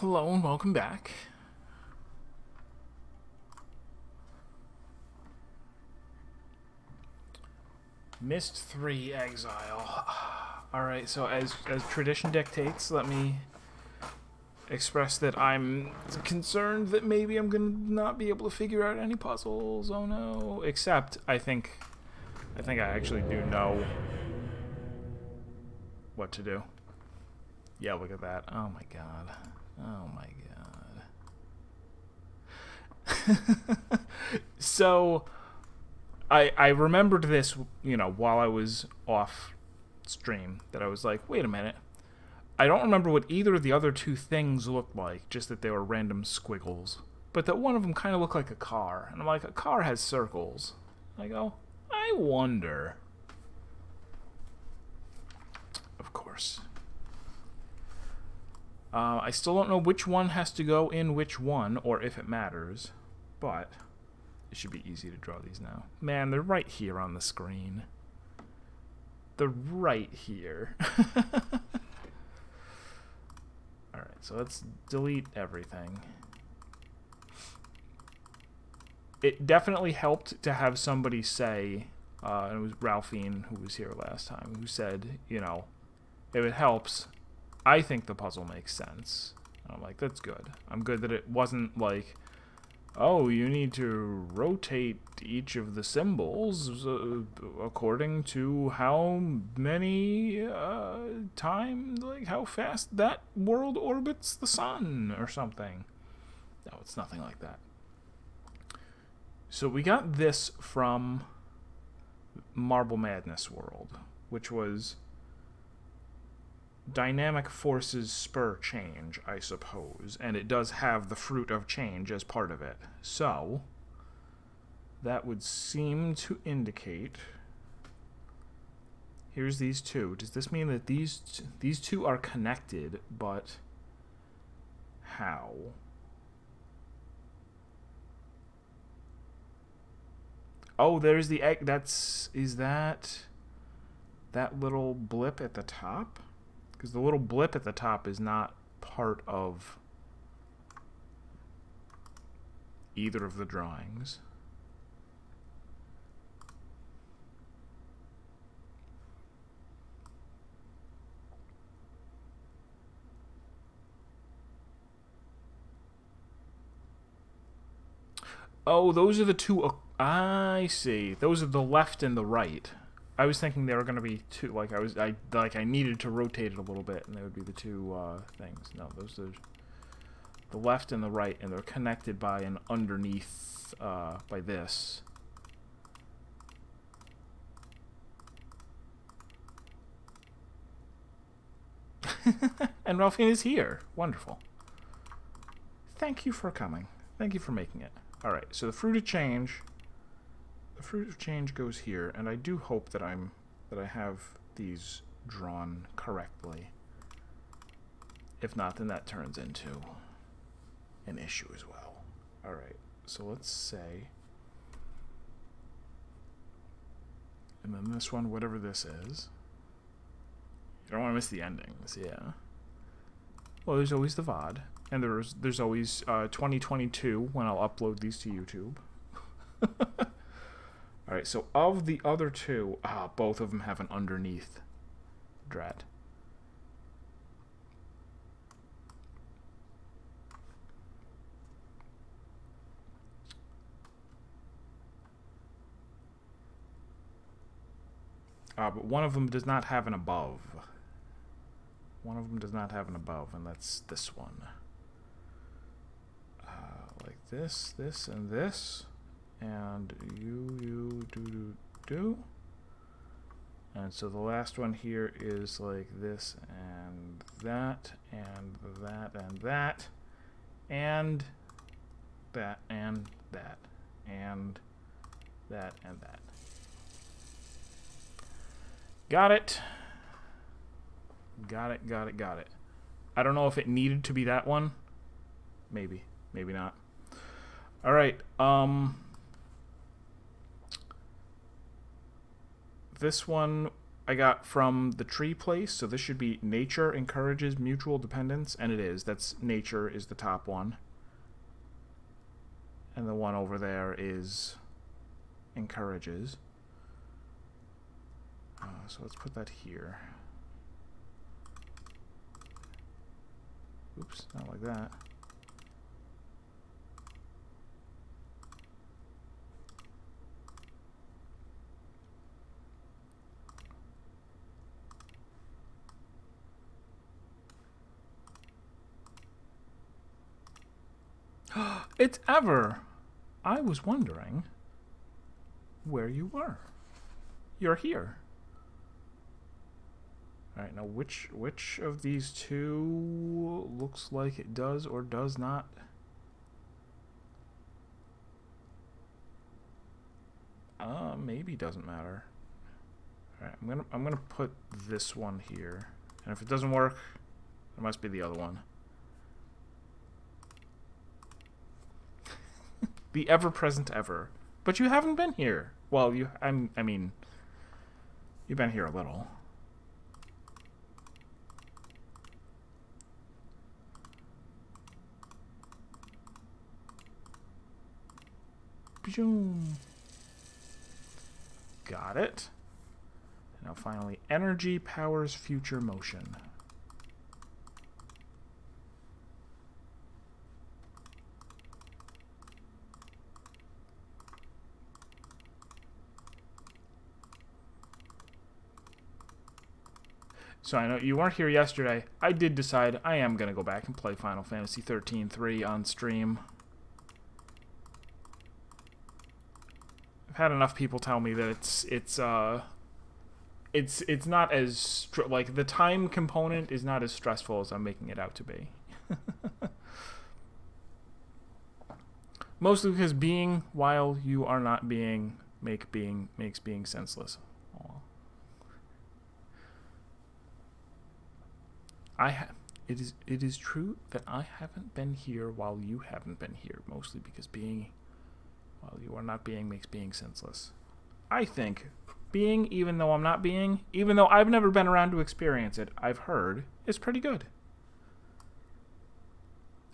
Hello and welcome back. Myst 3 Exile. Alright, so as tradition dictates, let me express that I'm concerned that maybe I'm gonna not be able to figure out any puzzles. Oh no. Except I think I actually do know what to do. Yeah, look at that. Oh my god. Oh my god. So I remembered this, while I was off stream, that I was like, wait a minute. I don't remember what either of the other two things looked like, just that they were random squiggles. But that one of them kind of looked like a car. And I'm like, a car has circles. I go, I wonder. Of course. I still don't know which one has to go in which one, or if it matters. But it should be easy to draw these now. Man, they're right here on the screen. They're right here. Alright, so let's delete everything. It definitely helped to have somebody say, and it was Ralphine who was here last time, who said, if it helps, I think the puzzle makes sense. And I'm like, that's good. I'm good that it wasn't like, oh, you need to rotate each of the symbols according to how many time, like how fast that world orbits the sun or something. No, it's nothing like that. So we got this from Marble Madness World, which was dynamic forces spur change, I suppose, and it does have the fruit of change as part of it. So that would seem to indicate, here's these two. Does this mean that these two are connected, but how? Oh, there's the egg. Is that little blip at the top? Because the little blip at the top is not part of either of the drawings. Oh, those are the two. I see. Those are the left and the right. I was thinking they were going to be two. I needed to rotate it a little bit, and they would be the two things. No, those are the left and the right, and they're connected by an underneath by this. And Ralphine is here. Wonderful. Thank you for coming. Thank you for making it. All right. So the fruit of change. The fruit of change goes here, and I do hope that I have these drawn correctly. If not, then that turns into an issue as well. All right. So let's say, and then this one, whatever this is. You don't want to miss the endings, yeah. Well, there's always the VOD, and there's always 2022 when I'll upload these to YouTube. Alright, so of the other two, both of them have an underneath dread. But one of them does not have an above. One of them does not have an above, and that's this one. Like this, and this. And do. And so the last one here is like this and that and that and that and that and that and that and that. Got it. Got it. I don't know if it needed to be that one. Maybe not. All right. This one I got from the tree place, so this should be nature encourages mutual dependence, and it is. That's nature is the top one. And the one over there is encourages. So let's put that here. Oops, not like that. It's Ever! I was wondering where you were. You're here. Alright, now which of these two looks like it does or does not? Maybe doesn't matter. Alright, I'm gonna put this one here. And if it doesn't work, it must be the other one. The ever-present Ever. But you haven't been here. Well, I mean, you've been here a little. Got it. Now finally, energy powers future motion. So I know you weren't here yesterday. I did decide I am going to go back and play Final Fantasy 13-3 on stream. I've had enough people tell me that it's not as like the time component is not as stressful as I'm making it out to be. Mostly because being while you are not being makes being senseless. It is true that I haven't been here while you haven't been here, mostly because being while you are not being makes being senseless. I think being, even though I'm not being, even though I've never been around to experience it, I've heard is pretty good.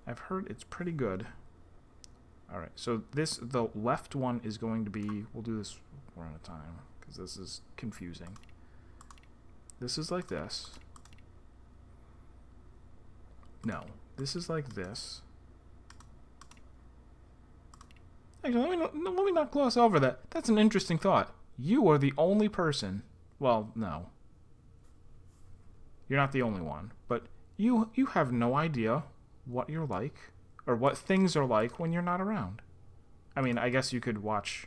I've heard it's pretty good. Alright, so the left one is going to be, we'll do this one at a time, because this is confusing. This is like this. No, this is like this. Actually, let me not gloss over that. That's an interesting thought. You are the only person. Well, no. You're not the only one. But you have no idea what you're like or what things are like when you're not around. I mean, I guess you could watch...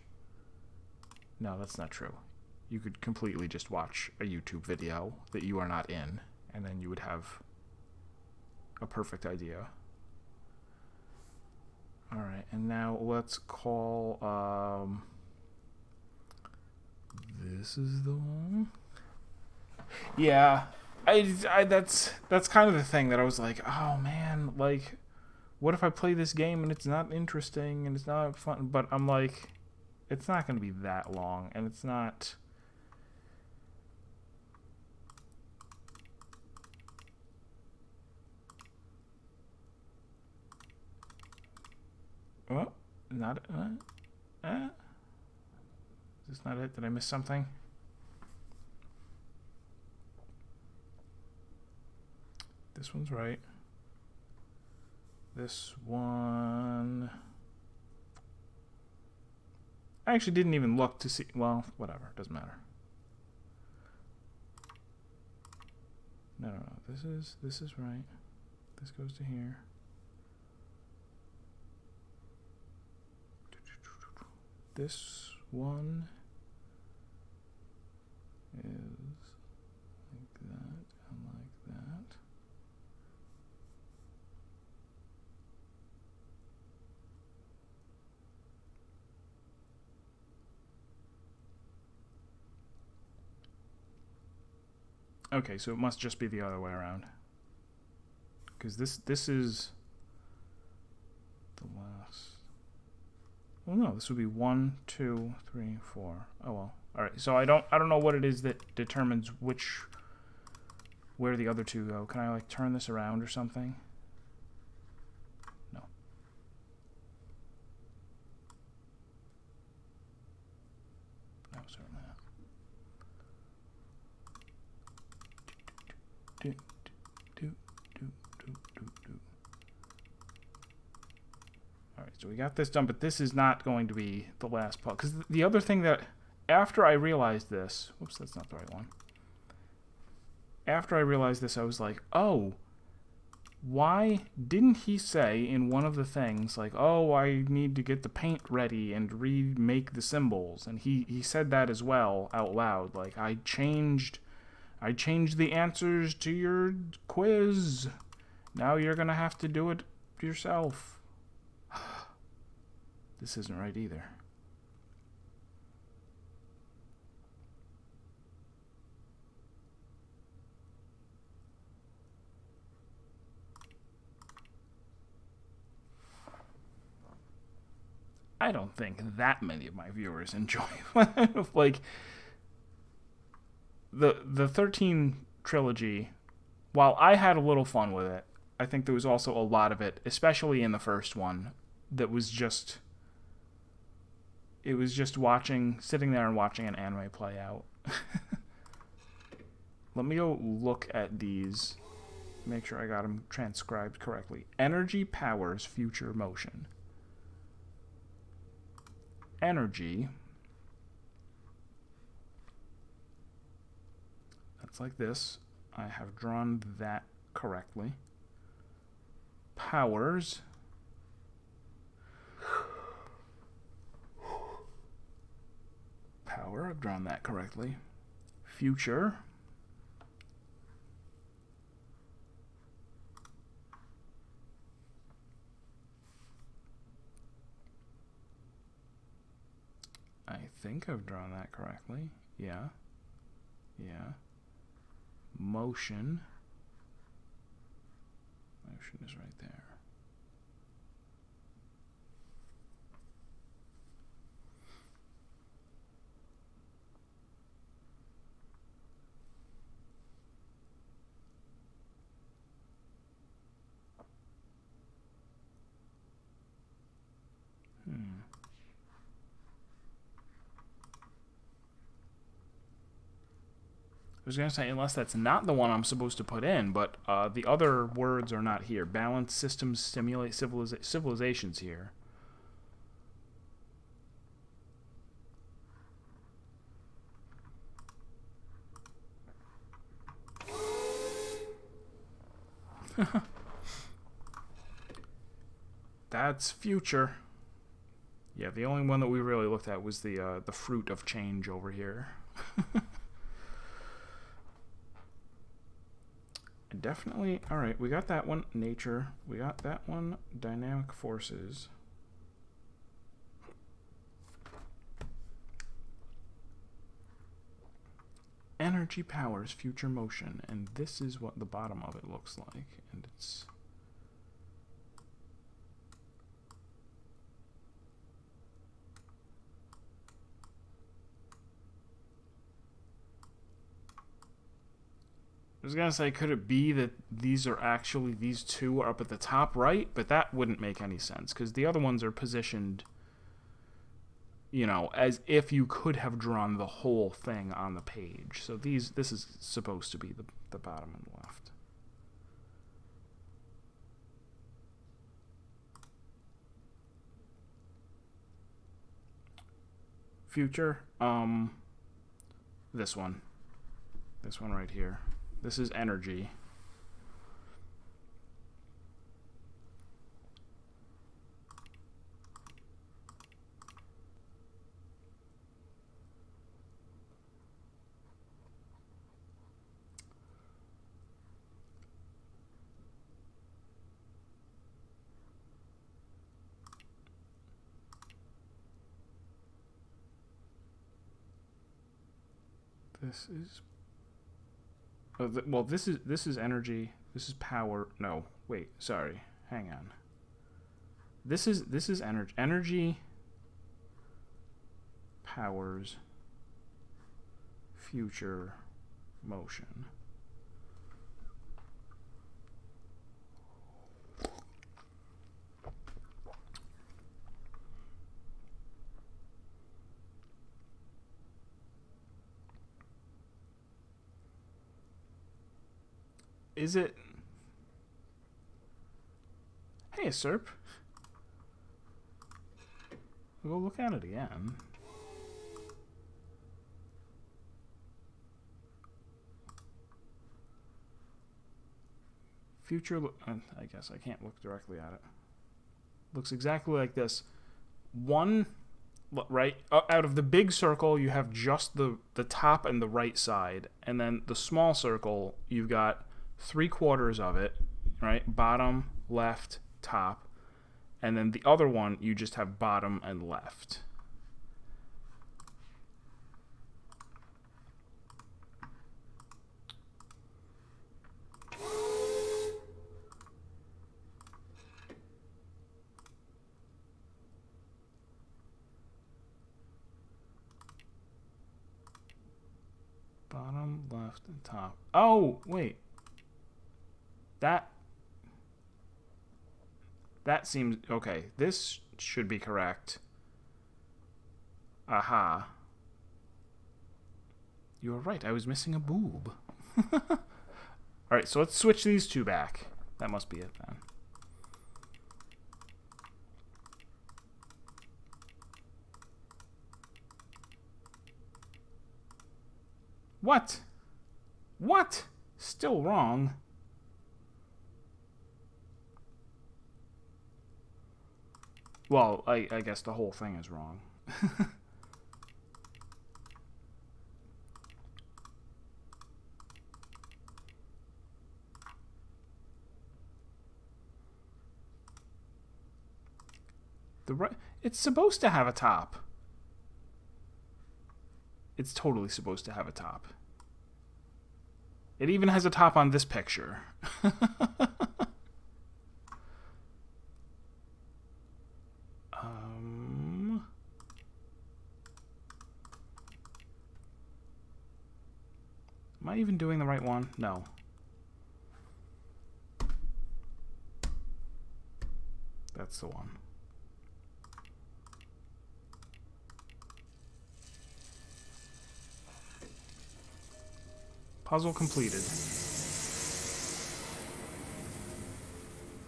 No, that's not true. You could completely just watch a YouTube video that you are not in, and then you would have a perfect idea. Alright, and now let's call, this is the one? Yeah, that's kind of the thing that I was like, oh man, like, what if I play this game and it's not interesting and it's not fun? But I'm like, it's not going to be that long, and it's not... Oh, not is this not it? Did I miss something? This one's right. This one... I actually didn't even look to see... Well, whatever. Doesn't matter. No. This is right. This goes to here. This one is like that and like that. Okay, so it must just be the other way around. Because this is the last... Well, no, this would be 1, 2, 3, 4. Oh, well. All right, so I don't know what it is that determines where the other two go. Can I like turn this around or something? No. No, certainly not. Alright, so we got this done, but this is not going to be the last puzzle. Because the other thing that, after I realized this, whoops, that's not the right one. After I realized this, I was like, oh, why didn't he say in one of the things, like, oh, I need to get the paint ready and remake the symbols? And he said that as well out loud, like, I changed the answers to your quiz. Now you're gonna have to do it yourself. This isn't right either. I don't think that many of my viewers enjoy like the 13 trilogy. While I had a little fun with it, I think there was also a lot of it, especially in the first one, that was just sitting there and watching an anime play out. Let me go look at these, make sure I got them transcribed correctly. Energy powers future motion. Energy, that's like this. I have drawn that correctly. Powers, power, I've drawn that correctly. Future, I think I've drawn that correctly. Yeah. Yeah. Motion. Motion is right there. I was going to say, unless that's not the one I'm supposed to put in, but the other words are not here. Balance systems stimulate civilizations here. That's future. Yeah, the only one that we really looked at was the fruit of change over here. Definitely. All right, we got that one, nature. We got that one, dynamic forces. Energy powers future motion, and this is what the bottom of it looks like, and it's... I was going to say, could it be that these two are up at the top right? But that wouldn't make any sense, because the other ones are positioned, you know, as if you could have drawn the whole thing on the page. So this is supposed to be the bottom on the left. Future, this one right here. This is energy. This is... well, this is energy. This is power. No, wait. Sorry. Hang on. This is energy. Energy powers future motion. Is it... Hey, Serp. We'll look at it again. Future... I guess I can't look directly at it. Looks exactly like this. One... Right? Out of the big circle, you have just the top and the right side. And then the small circle, you've got 3/4 of it. Right? Bottom, left, top. And then the other one, you just have bottom and left. Bottom, left, and top. Oh, wait. That seems... Okay, this should be correct. Aha. You were right, I was missing a boob. Alright, so let's switch these two back. That must be it, then. What? What? Still wrong. Well, I guess the whole thing is wrong. It's supposed to have a top. It's totally supposed to have a top. It even has a top on this picture. Am I even doing the right one? No. That's the one. Puzzle completed.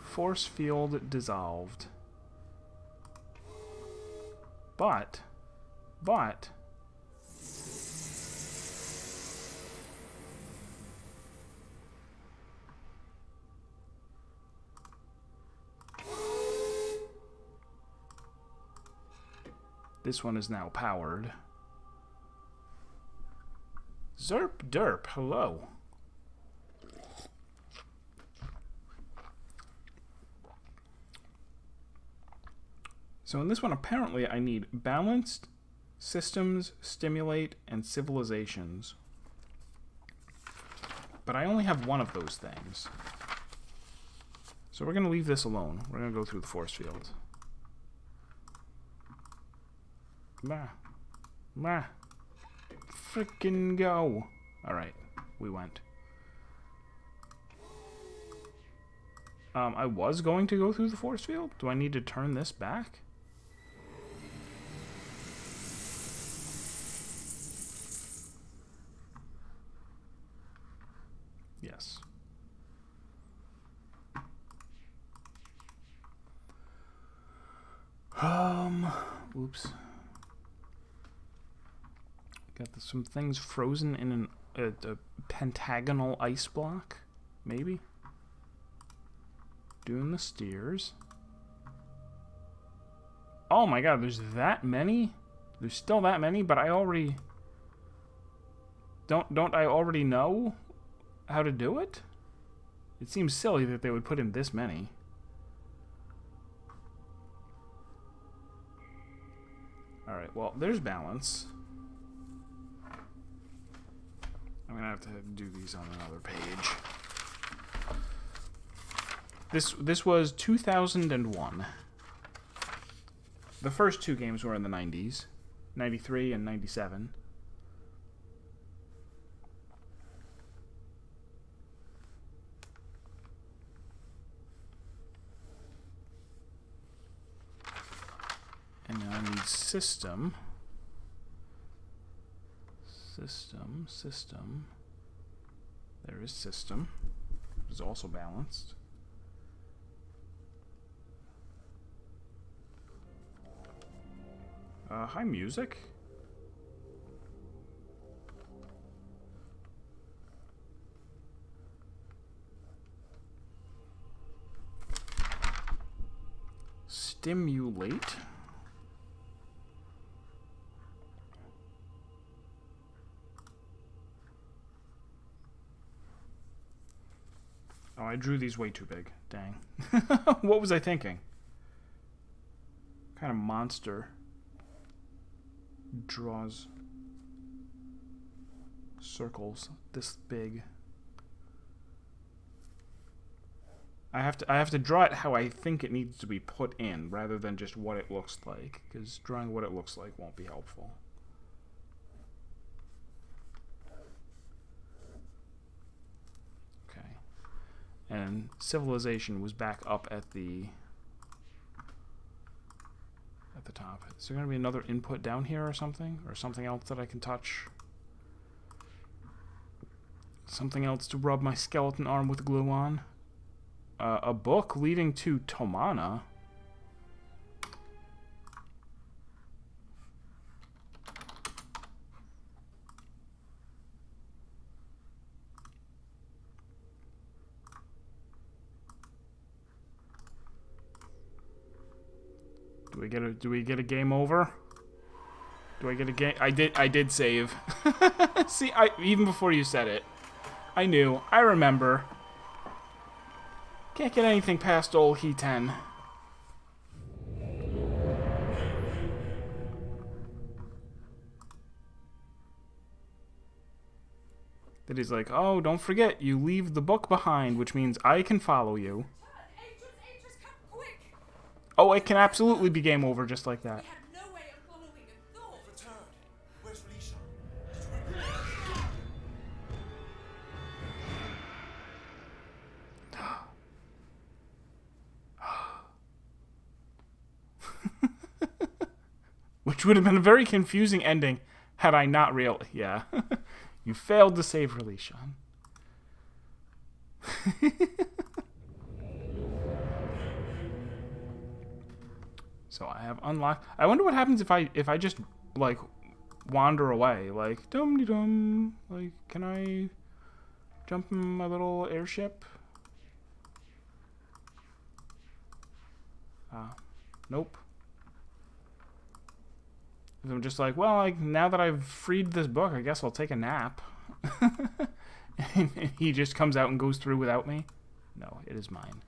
Force field dissolved. But... This one is now powered. Zerp derp, hello. So in this one, apparently I need balanced, systems, stimulate, and civilizations. But I only have one of those things. So we're going to leave this alone. We're going to go through the force field. Frickin' go. Alright, we went. I was going to go through the force field. Do I need to turn this back? Yes. Oops. Got some things frozen in a pentagonal ice block, maybe? Doing the steers. Oh my god, there's that many? There's still that many, but I already... Don't I already know how to do it? It seems silly that they would put in this many. Alright, well, there's balance. I'm gonna have to do these on another page. This was 2001. The first two games were in the 90s. 93 and 97. system. System. There is system. It's also balanced. Hi, music. Stimulate. Oh, I drew these way too big. Dang. What was I thinking? What kind of monster draws circles this big? I have to draw it how I think it needs to be put in, rather than just what it looks like, because drawing what it looks like won't be helpful. Okay. And civilization was back up at the top. Is there going to be another input down here or something? Or something else that I can touch? Something else to rub my skeleton arm with glue on? A book leading to Tomana. Do we get a game over? Do I get a game? I did save. See, even before you said it, I knew. I remember. Can't get anything past old He-10. That he's like, oh, don't forget, you leave the book behind, which means I can follow you. Oh, it can absolutely be game over just like that. Which would have been a very confusing ending had I not yeah. You failed to save Relishan. So I have unlocked. I wonder what happens if I just like wander away, like dum de dum. Like, can I jump in my little airship? Nope. I'm just like, well, like, now that I've freed this book, I guess I'll take a nap. And he just comes out and goes through without me. No, it is mine.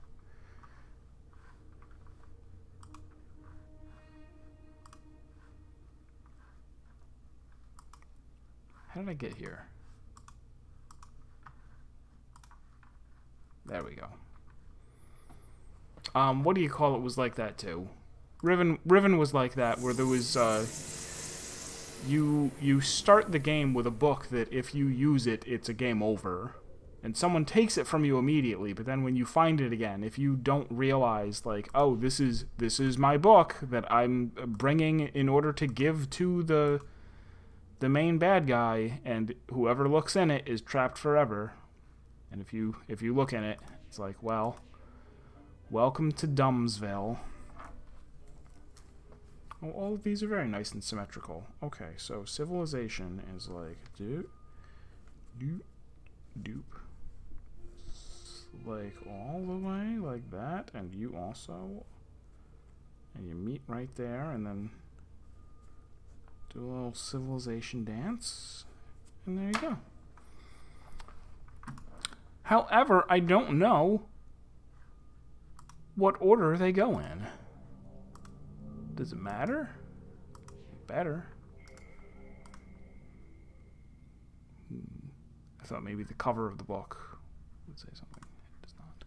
How did I get here? There we go. What do you call it was like that too? Riven was like that, where there was, you start the game with a book that if you use it, it's a game over. And someone takes it from you immediately, but then when you find it again, if you don't realize, like, oh, this is my book that I'm bringing in order to give to the main bad guy, and whoever looks in it is trapped forever. And if you look in it, it's like, well, welcome to Dumbsville. Oh, all of these are very nice and symmetrical. Okay, so civilization is like doop, like all the way like that, and you also, and you meet right there, and then do a little civilization dance, and there you go. However, I don't know what order they go in. Does it matter? Better. I thought maybe the cover of the book would say something. It does not.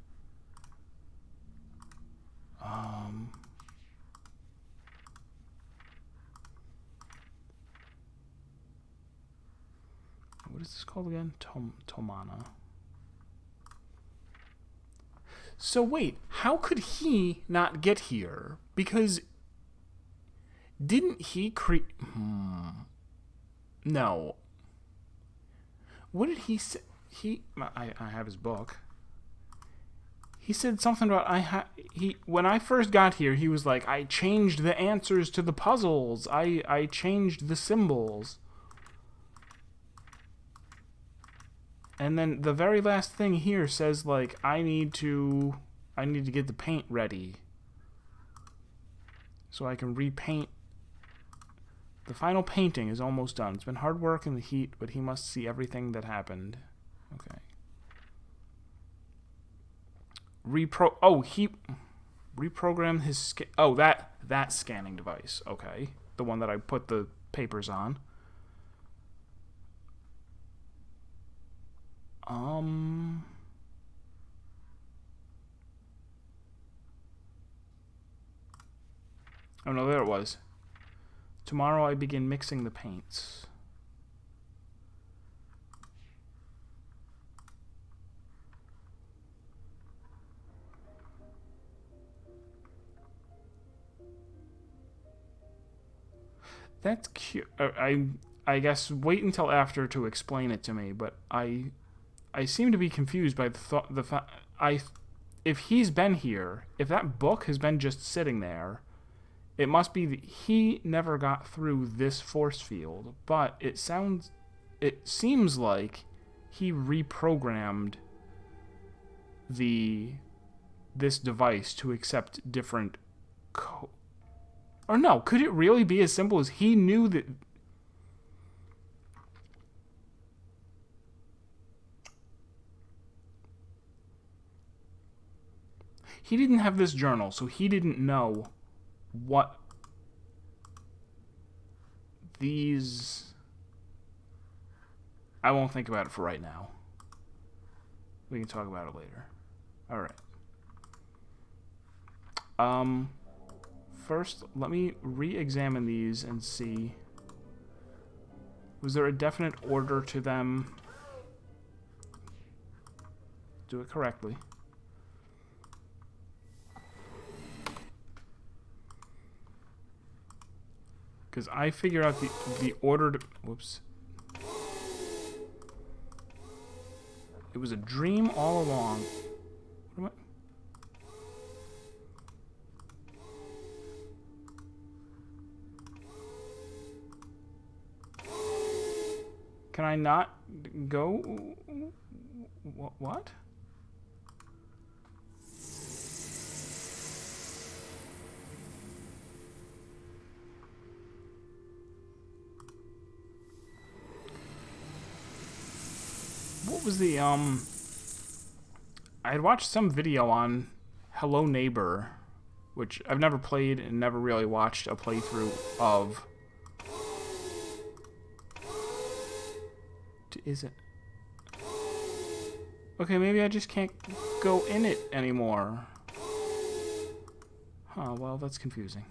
What is this called again? Tomana. So wait, how could he not get here? Because Didn't he create... No. What did he say? I have his book. He said something about when I first got here, he was like, I changed the answers to the puzzles. I changed the symbols. And then the very last thing here says, like, I need to get the paint ready so I can repaint. The final painting is almost done. It's been hard work in the heat, but he must see everything that happened. Okay. He reprogrammed his that scanning device. Okay. The one that I put the papers on. Oh no, there it was. Tomorrow I begin mixing the paints. That's cute. I guess wait until after to explain it to me, but I seem to be confused by if he's been here, if that book has been just sitting there, it must be that he never got through this force field, but it seems like he reprogrammed this device to accept different or no, could it really be as simple as he knew that he didn't have this journal, so he didn't know what these... I won't think about it for right now. We can talk about it later. Alright. First, let me re-examine these and see... Was there a definite order to them? Do it correctly. Because I figured out the order to... Whoops. It was a dream all along. What am I... Can I not go? What? What was the, I had watched some video on Hello Neighbor, which I've never played and never really watched a playthrough of. Is it? Okay, maybe I just can't go in it anymore. Huh, well, that's confusing.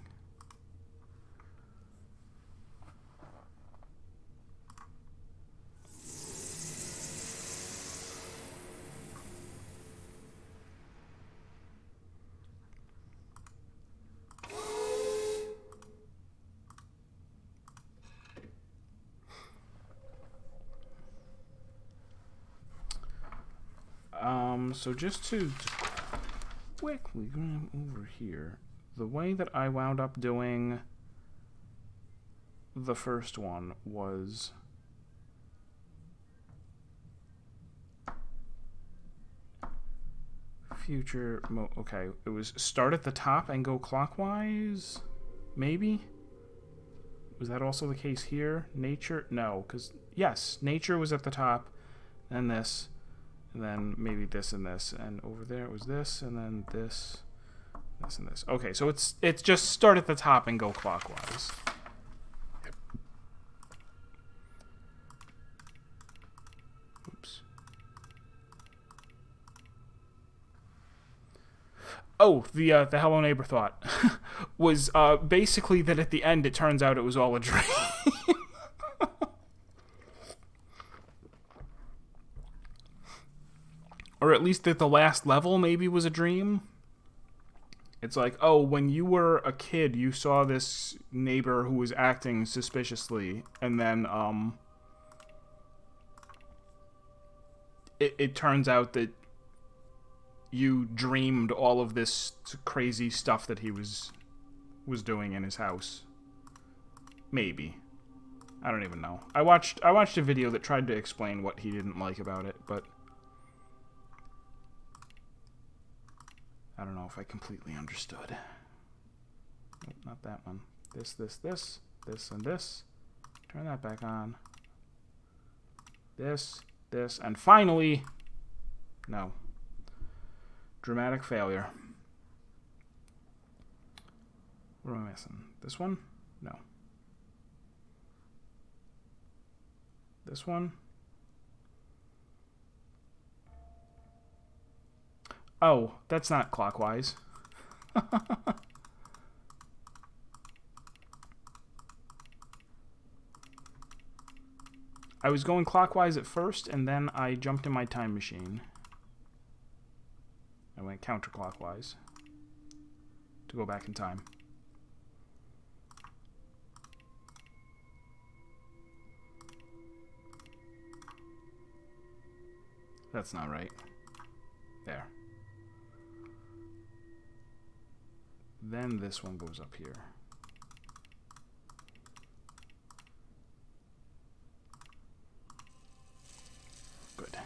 So just to quickly go over here, the way that I wound up doing the first one was okay, it was start at the top and go clockwise, maybe? Was that also the case here? Nature? No, because, yes, nature was at the top, and this. And then maybe this and this, and over there it was this, and then this, this and this. Okay, so it's just start at the top and go clockwise. Oops. Oh, the Hello Neighbor thought was basically that at the end it turns out it was all a dream. Or at least that the last level maybe was a dream. It's like, oh, when you were a kid, you saw this neighbor who was acting suspiciously, and then, it turns out that you dreamed all of this crazy stuff that he was doing in his house. Maybe. I don't even know. I watched a video that tried to explain what he didn't like about it, but I don't know if I completely understood. Nope, not that one. This, and this. Turn that back on. This, and finally, no. Dramatic failure. What am I missing? This one? No. This one? Oh, that's not clockwise. I was going clockwise at first, and then I jumped in my time machine. I went counterclockwise to go back in time. That's not right. There. Then this one goes up here. Good.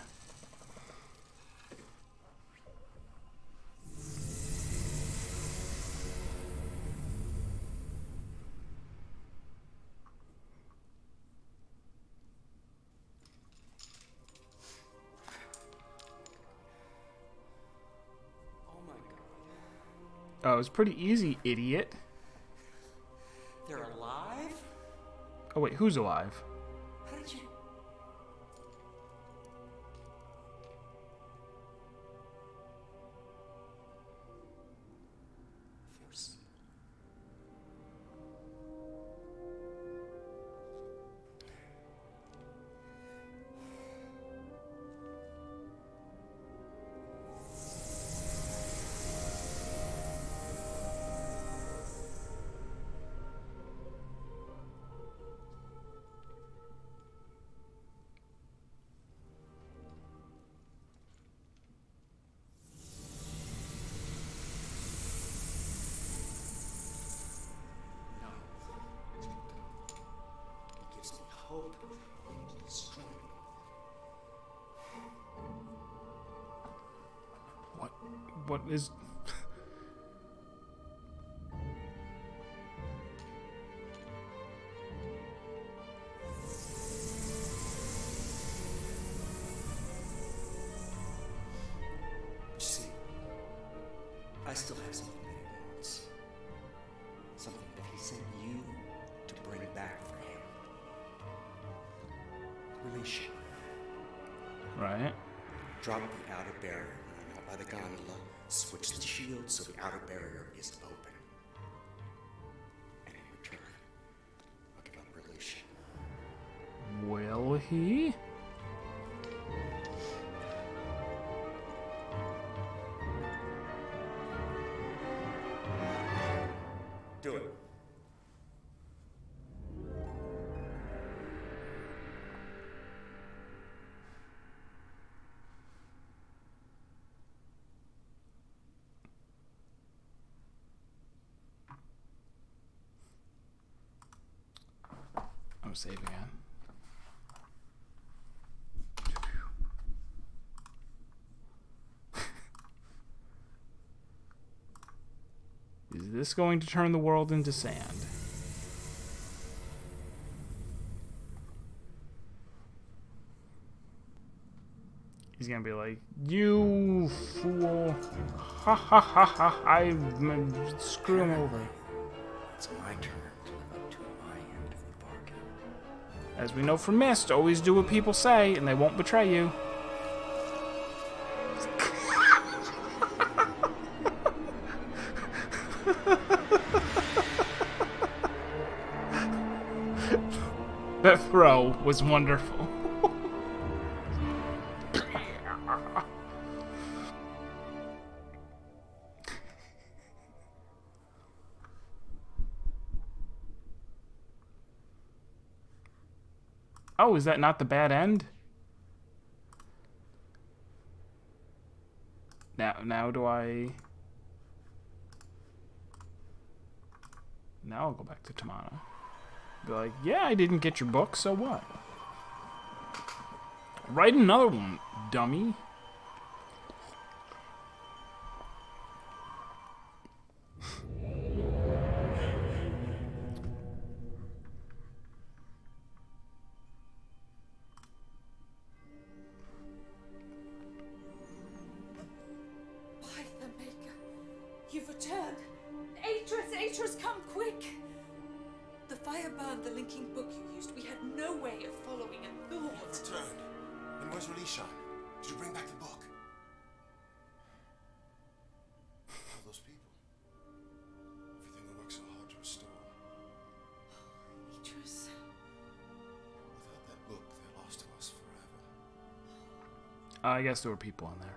Oh, it was pretty easy, idiot. They're alive? Oh, wait, who's alive? How did you... There's... hope and strength. What is... See, I still have something that he wants. Something that he sent you to bring back for him. Release him. Right. Drop the outer barrier out by the gondola. Switch the shield so the outer barrier is open. And in return, I'll give up release him. Will he? Do it. I'm saving again. Is this going to turn the world into sand? He's gonna be like, you fool. Ha ha ha ha, I screw him over. It's my turn to live up to my end of the bargain. As we know from Myst, always do what people say and they won't betray you. That throw was wonderful. Oh, is that not the bad end? Now do I... Now I'll go back to Tamana. Be like, yeah, I didn't get your book, so what? Write another one, dummy. By the Maker, you've returned. Atris, come quick! The fire burned the linking book you used. We had no way of following and thought. I've returned. And where's Relishan? Did you bring back the book? All those people. Everything we worked so hard to restore. Atris. Without that book, they're lost to us forever. I guess there were people in there.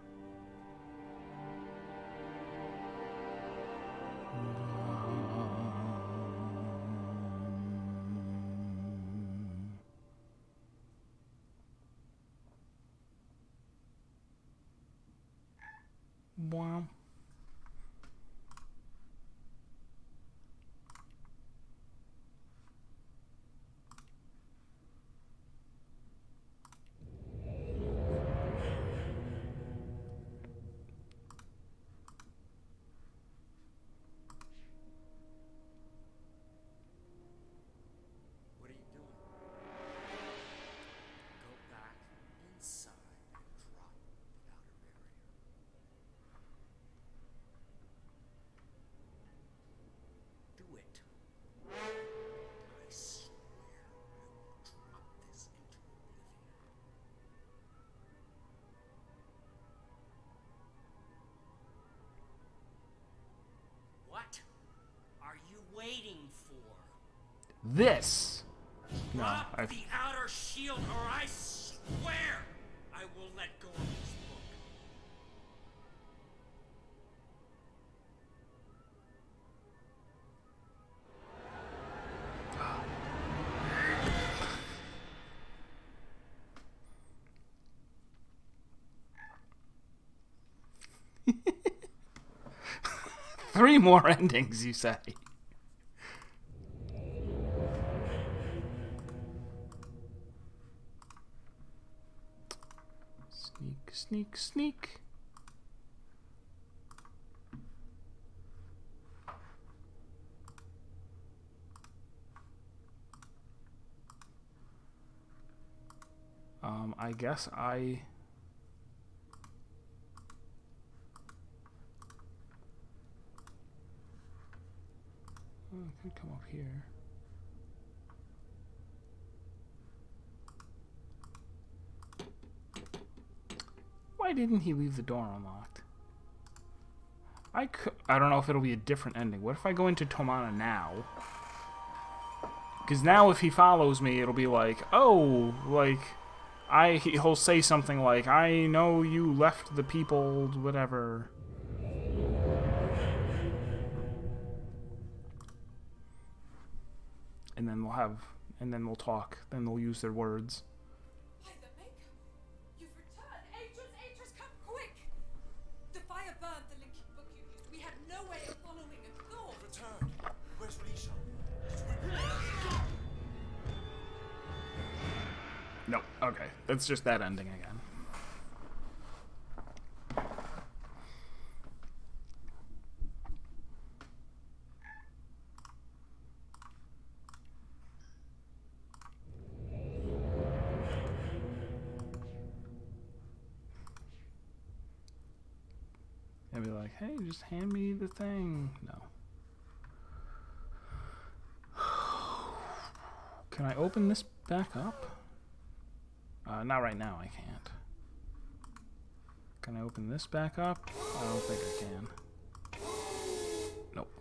Wow. What are you doing? Go back inside and drop the outer barrier. Do it. I swear I will drop this into oblivion. What are you waiting for? This. No, Drop the outer shield, or I swear I will let go of this book. Three more endings, you say? Sneak, sneak, sneak. I guess I could come up here. Why didn't he leave the door unlocked? I don't know if it'll be a different ending. What if I go into Tomana now? Because now if he follows me, it'll be like, oh, like, he'll say something like, I know you left the people, whatever. And then we'll talk. Then they'll use their words. By the Maker, you've returned. Atris, come quick! The fire burned the linking book you used. We had no way of following and thought. Returned. Where's Relishan? Nope. Okay. That's just that ending again. And be like, hey, just hand me the thing. No. Can I open this back up? Not right now, I can't. Can I open this back up? I don't think I can. Nope.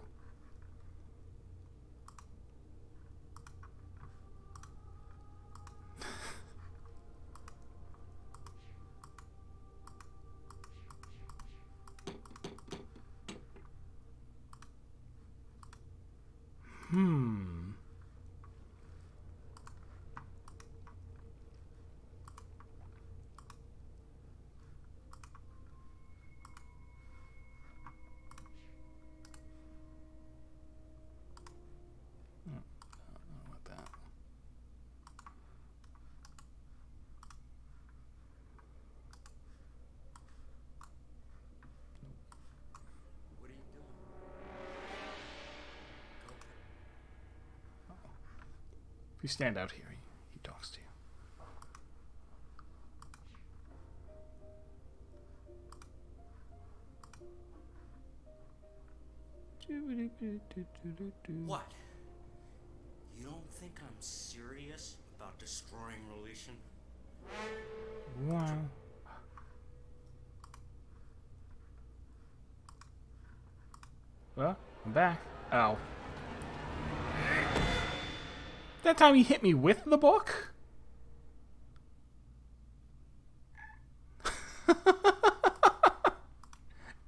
You stand out here. He talks to you. What? You don't think I'm serious about destroying relation? Wow. Well, I'm back. Ow. That time he hit me with the book?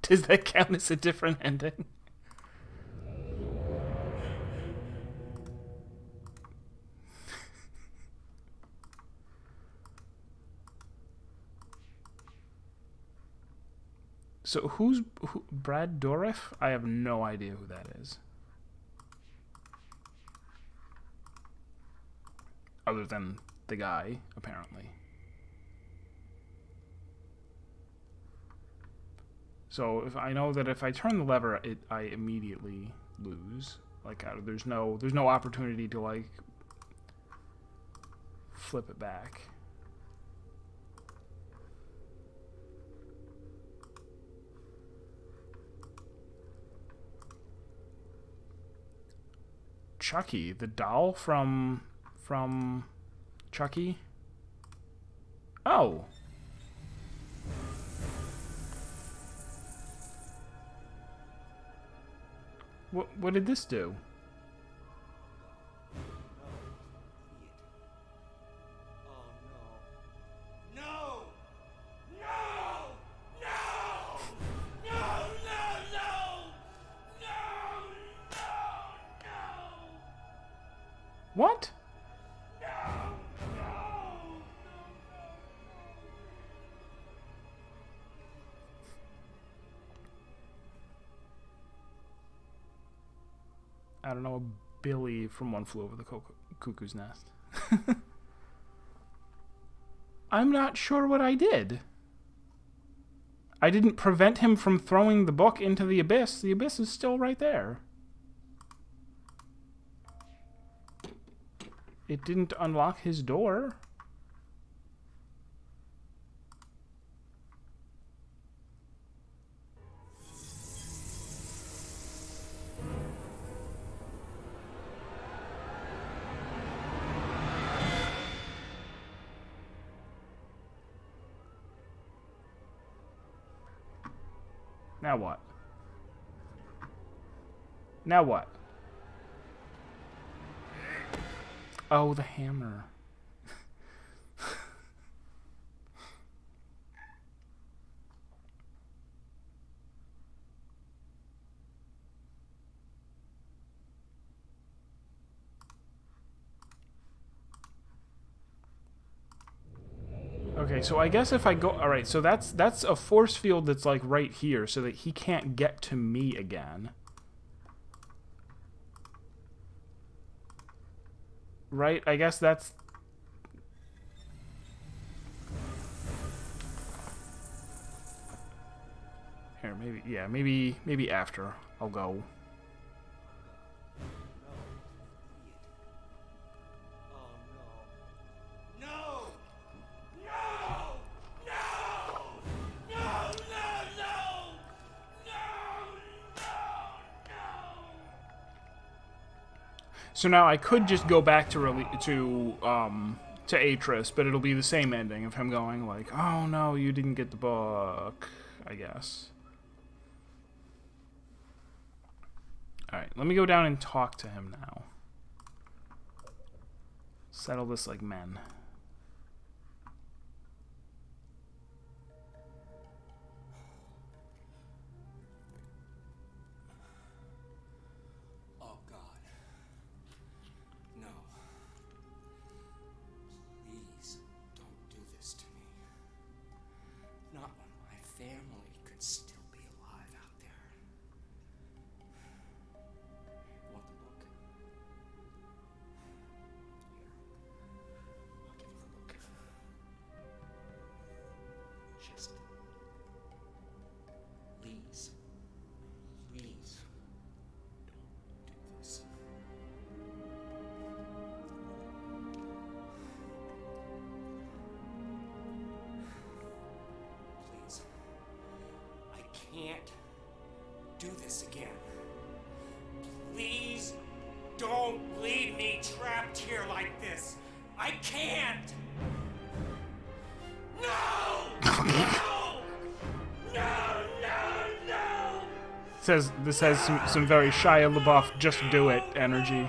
Does that count as a different ending? So who's Brad Dourif? I have no idea who that is. Other than the guy, apparently. So if I know that if I turn the lever, I immediately lose. Like there's no opportunity to like flip it back. Chucky, the doll from Chucky. Oh. What did this do? No! No! No! No! No! No! No! No! What? I don't know, Billy from One Flew Over the Cuckoo's Nest. I'm not sure what I did. I didn't prevent him from throwing the book into the abyss. The abyss is still right there. It didn't unlock his door. Now what? Now what? Oh, the hammer. Okay, so I guess if I go... Alright, so that's a force field that's like right here so that he can't get to me again. Right? I guess that's... Here, maybe... Yeah, maybe after I'll go. So now I could just go back to Atris, but it'll be the same ending of him going like, "Oh no, you didn't get the book," I guess. All right, let me go down and talk to him now. Settle this like men. do this again. Please don't leave me trapped here like this. I can't. No! No! No! No! No! This has some very Shia LaBeouf just do it energy.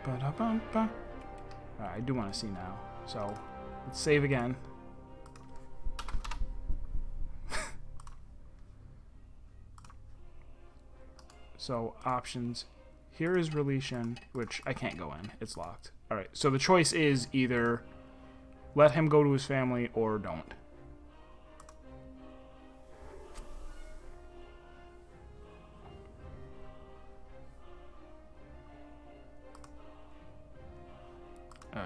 Ba-da-bum-ba. Alright, I do want to see now. So, let's save again. So, options. Here is Relishan, which I can't go in. It's locked. Alright, so the choice is either let him go to his family or don't.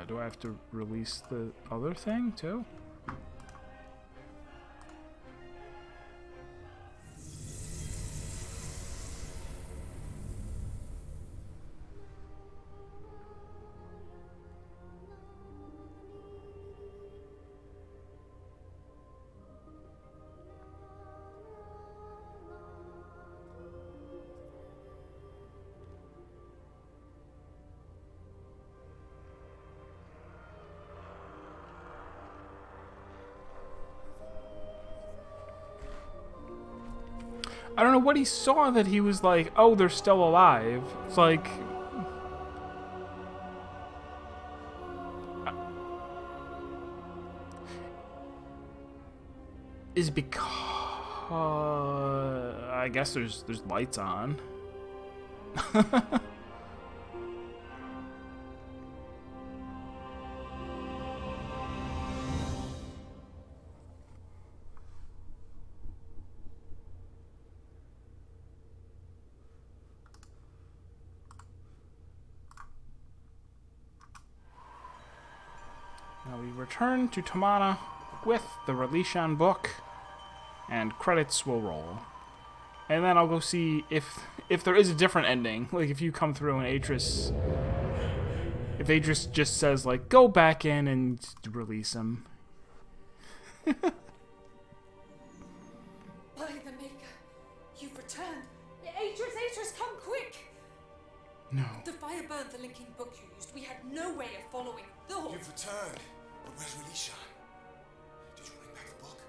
Do I have to release the other thing, too? I don't know what he saw that he was like, oh, they're still alive. It's like... Is because... I guess there's lights on. Now we return to Tamana with the Relishan book, and credits will roll. And then I'll go see if there is a different ending. Like, if you come through and Atris... If Atris just says, like, go back in and release him. By the Maker, you've returned. Atris, come quick! No. The fire burned the linking book you used. We had no way of following thought. You've returned. But where's Relishan? Did you bring back the book?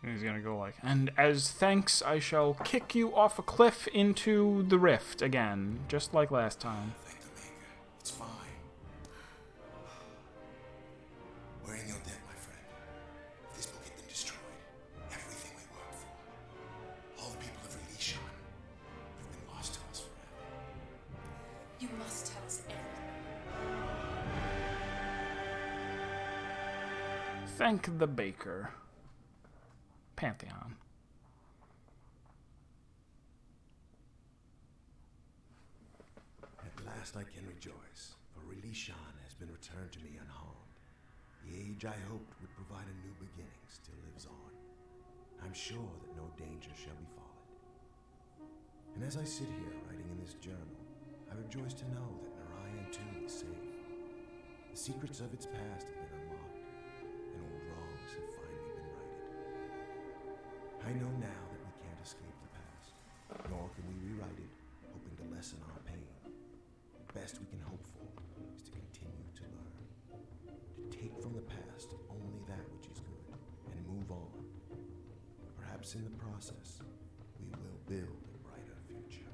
He's gonna go like, and as thanks, I shall kick you off a cliff into the rift again, just like last time. Thank the Maker. It's fine. We're in your debt, my friend. If this book had been destroyed, everything we worked for, all the people of Relishan, have been lost to us forever. You must tell us everything. Thank the baker. Pantheon. At last I can rejoice, for Relishan has been returned to me unharmed. The age I hoped would provide a new beginning still lives on. I'm sure that no danger shall befall it. And as I sit here writing in this journal, I rejoice to know that Narayan too is safe. The secrets of its past have been unlocked, and old wrongs have finally been righted. I know now that we can't escape the past, nor can we rewrite it, hoping to lessen our pain. The best we can hope for is to continue to learn, to take from the past only that which is good, and move on. Perhaps in the process, we will build a brighter future.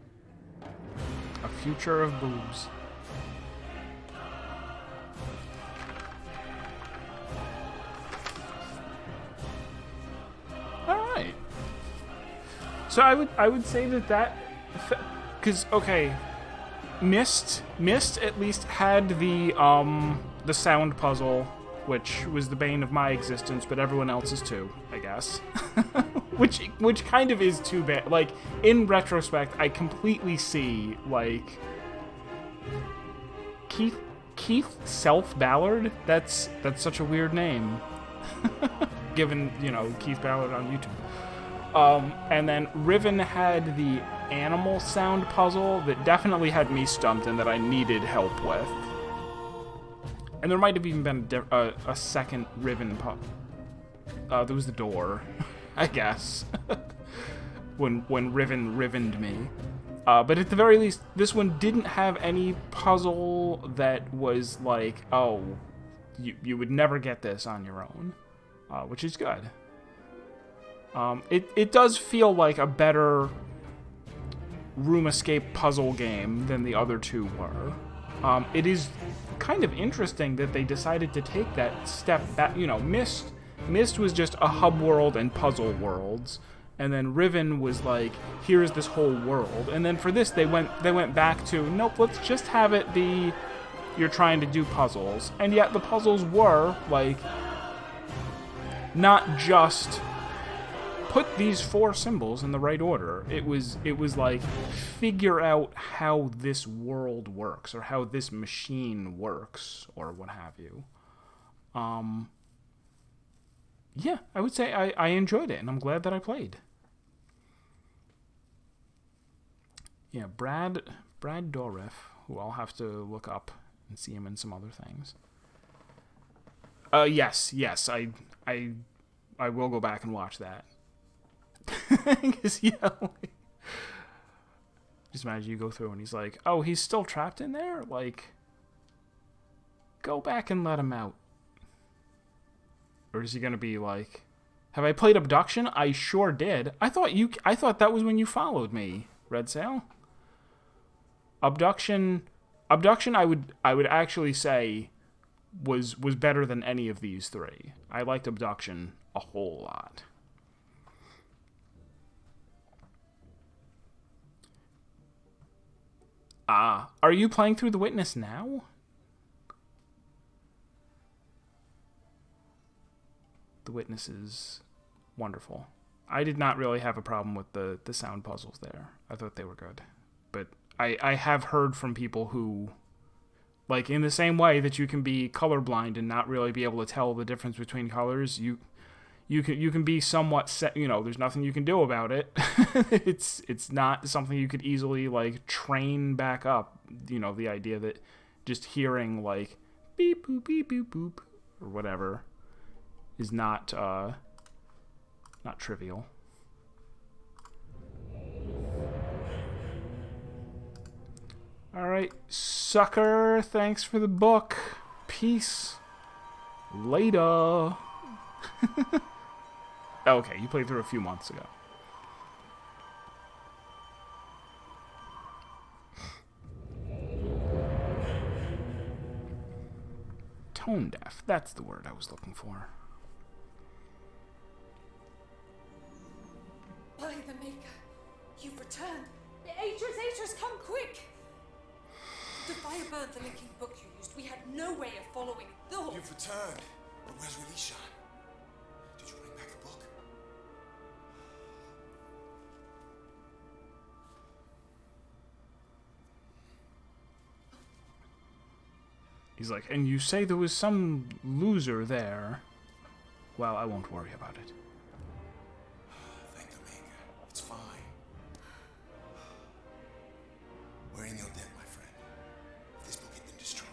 A future of boobs. Alright. So I would say that because okay, Myst at least had the sound puzzle, which was the bane of my existence, but everyone else's too, I guess. which kind of is too bad. Like, in retrospect, I completely see, like, Keith Self Ballard. That's such a weird name, given, you know, Keith Ballard on YouTube. And then Riven had the animal sound puzzle that definitely had me stumped and that I needed help with. And there might have even been a second Riven puzzle. There was the door, I guess, when Riven rivened me. But at the very least, this one didn't have any puzzle that was like, oh, you would never get this on your own, which is good. It does feel like a better room escape puzzle game than the other two were. It is kind of interesting that they decided to take that step back. You know, Myst was just a hub world and puzzle worlds, and then Riven was like, here's this whole world. And then for this, they went back to, nope, let's just have it be you're trying to do puzzles. And yet the puzzles were like not just put these 4 symbols in the right order. It was like figure out how this world works or how this machine works or what have you. Yeah, I would say I enjoyed it, and I'm glad that I played. Yeah, Brad Dourif, who I'll have to look up and see him in some other things. Yes, I will go back and watch that. Because, yeah, like, just imagine you go through and he's like, oh, he's still trapped in there? Like, go back and let him out. Or is he going to be like, have I played Abduction? I sure did. I thought that was when you followed me, Red Sail. Abduction I would actually say was better than any of these 3. I liked Abduction a whole lot. Are you playing through The Witness now? The Witness is wonderful. I did not really have a problem with the sound puzzles there. I thought they were good. But I have heard from people who, like, in the same way that you can be colorblind and not really be able to tell the difference between colors, you can be somewhat set, you know, there's nothing you can do about it. It's not something you could easily, like, train back up, you know, the idea that just hearing, like, beep boop beep boop boop or whatever is not trivial. All right, sucker, thanks for the book. Peace. Later. Okay, you played through a few months ago. Tone deaf, that's the word I was looking for. By the Maker, you've returned. Atreus, come quick! The fire burned the linking book you used. We had no way of following it. You've returned. But where's Relishan? Did you bring back the book? He's like, and you say there was some loser there. Well, I won't worry about it. Thank the Maker. It's fine. We're in your debt, my friend. If this book had been destroyed,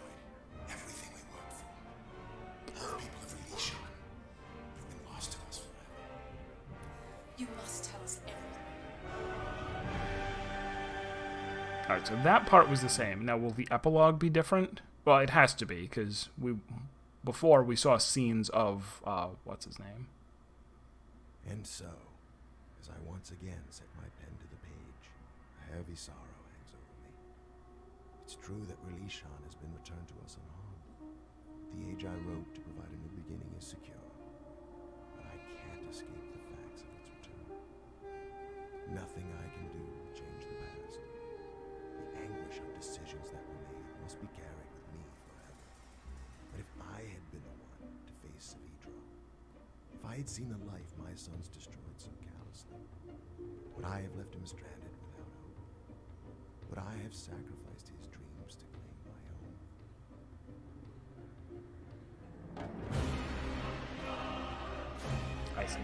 everything we worked for, all the people of Relishan, have been lost to us forever. You must tell us everything. Alright, so that part was the same. Now, will the epilogue be different? Well, it has to be, because before we saw scenes of, what's his name? And so, as I once again set my pen to the page, a heavy sorrow hangs over me. It's true that Relishan has been returned to us unharmed. The age I wrote to provide a new beginning is secure, but I can't escape the facts of its return. Nothing I can do will change the past. The anguish of decisions that were made must be carried with me forever. But if I had been the one to face Savidra, if I had seen the life my sons destroyed so callously, would I have left him stranded without hope? Would I have sacrificed his dreams to claim my own? I see.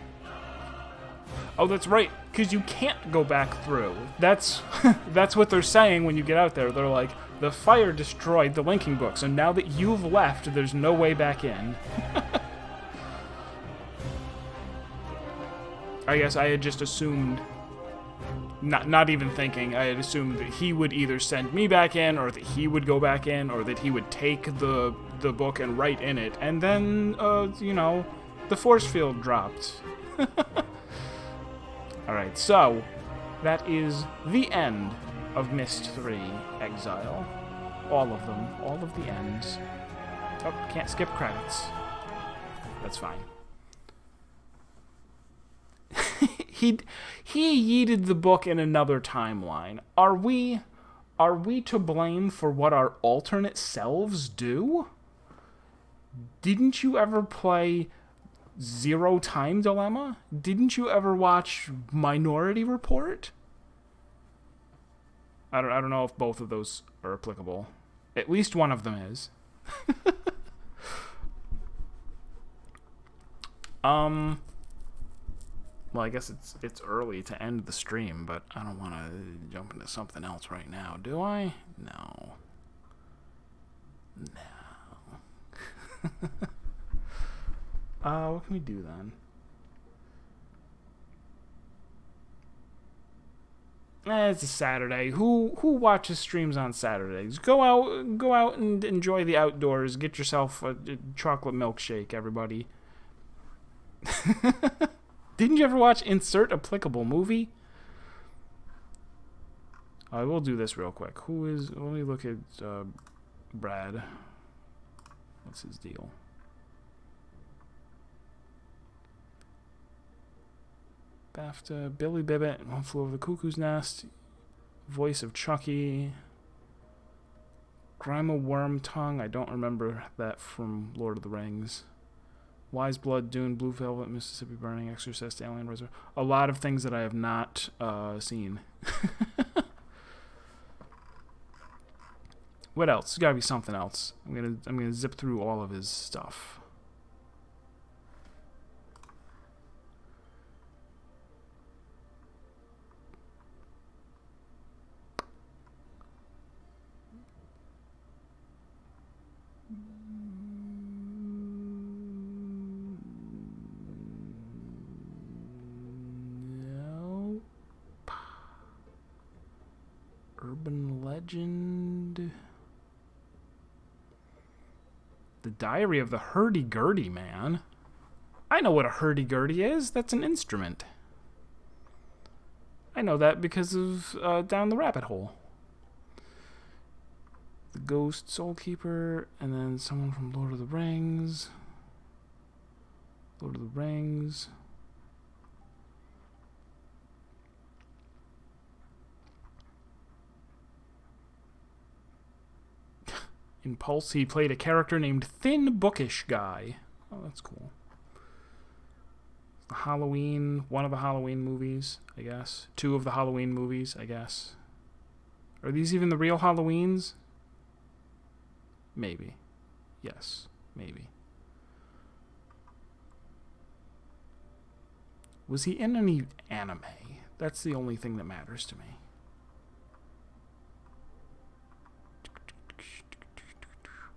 Oh, that's right. because you can't go back through. That's that's what they're saying when you get out there. They're like, the fire destroyed the linking book, so now that you've left, there's no way back in. I guess I had just assumed, not even thinking, I had assumed that he would either send me back in, or that he would go back in, or that he would take the book and write in it, and then, you know, the force field dropped. Alright, so, that is the end of Myst 3 Exile. All of them. All of the ends. Oh, can't skip credits. That's fine. He yeeted the book in another timeline. Are we to blame for what our alternate selves do? Didn't you ever play Zero Time Dilemma? Didn't you ever watch Minority Report? I don't know if both of those are applicable. At least one of them is. Well, I guess it's early to end the stream, but I don't want to jump into something else right now, do I? No. What can we do then? It's a Saturday. Who watches streams on Saturdays? Go out and enjoy the outdoors. Get yourself a chocolate milkshake, everybody. Didn't you ever watch Insert Applicable Movie? I will do this real quick. Let me look at Brad. What's his deal? BAFTA, Billy Bibbit, One Flew Over the Cuckoo's Nest, voice of Chucky, Grima Wormtongue, I don't remember that from Lord of the Rings. Wise Blood, Dune, Blue Velvet, Mississippi Burning, Exorcist, Alien Reservoir. A lot of things that I have not seen. What else? There's gotta be something else. I'm gonna zip through all of his stuff. Urban Legend. The Diary of the Hurdy-Gurdy Man. I know what a hurdy-gurdy is. That's an instrument. I know that because of Down the Rabbit Hole. The Ghost Soulkeeper, and then someone from Lord of the Rings. Lord of the Rings. In Pulse, he played a character named Thin Bookish Guy. Oh, that's cool. Halloween, one of the Halloween movies, I guess. Two of the Halloween movies, I guess. Are these even the real Halloweens? Maybe. Yes, maybe. Was he in any anime? That's the only thing that matters to me.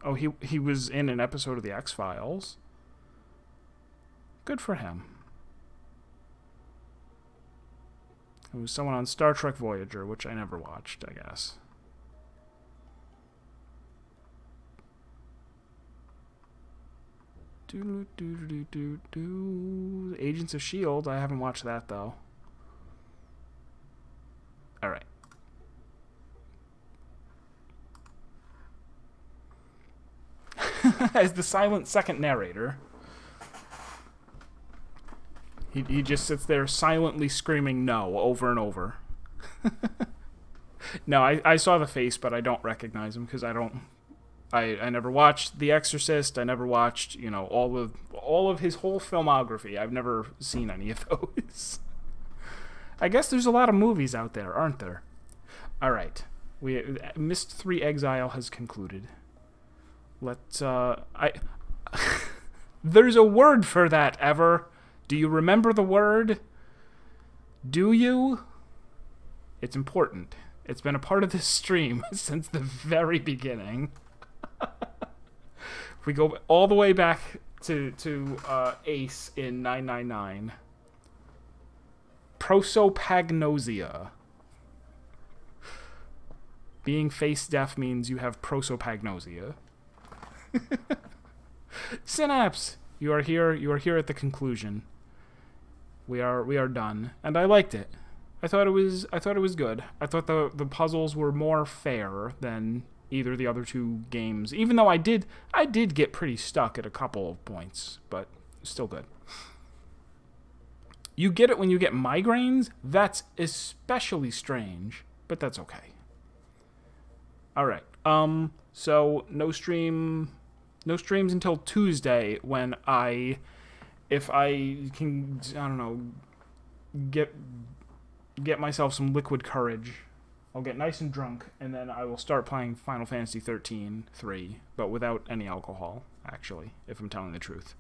Oh, he was in an episode of the X-Files. Good for him. It was someone on Star Trek Voyager, which I never watched, I guess. Agents of S.H.I.E.L.D. I haven't watched that, though. Alright. As the silent second narrator, he just sits there silently screaming no over and over. No, I saw the face, but I don't recognize him because I never watched The Exorcist. I never watched, you know, all of his whole filmography. I've never seen any of those. I guess there's a lot of movies out there, aren't there? All right, Myst 3 Exile has concluded. There's a word for that, Ever. Do you remember the word? Do you? It's important. It's been a part of this stream since the very beginning. If we go all the way back to Ace in 999. Prosopagnosia. Being face deaf means you have prosopagnosia. Synapse, you are here. You are here at the conclusion. We are done, and I liked it. I thought it was good. I thought the puzzles were more fair than either of the other two games. Even though I did get pretty stuck at a couple of points, but still good. You get it when you get migraines? That's especially strange, but that's okay. All right. So no streams until Tuesday when if I can, I don't know, get myself some liquid courage. I'll get nice and drunk, and then I will start playing Final Fantasy 13 3, but without any alcohol, actually, if I'm telling the truth.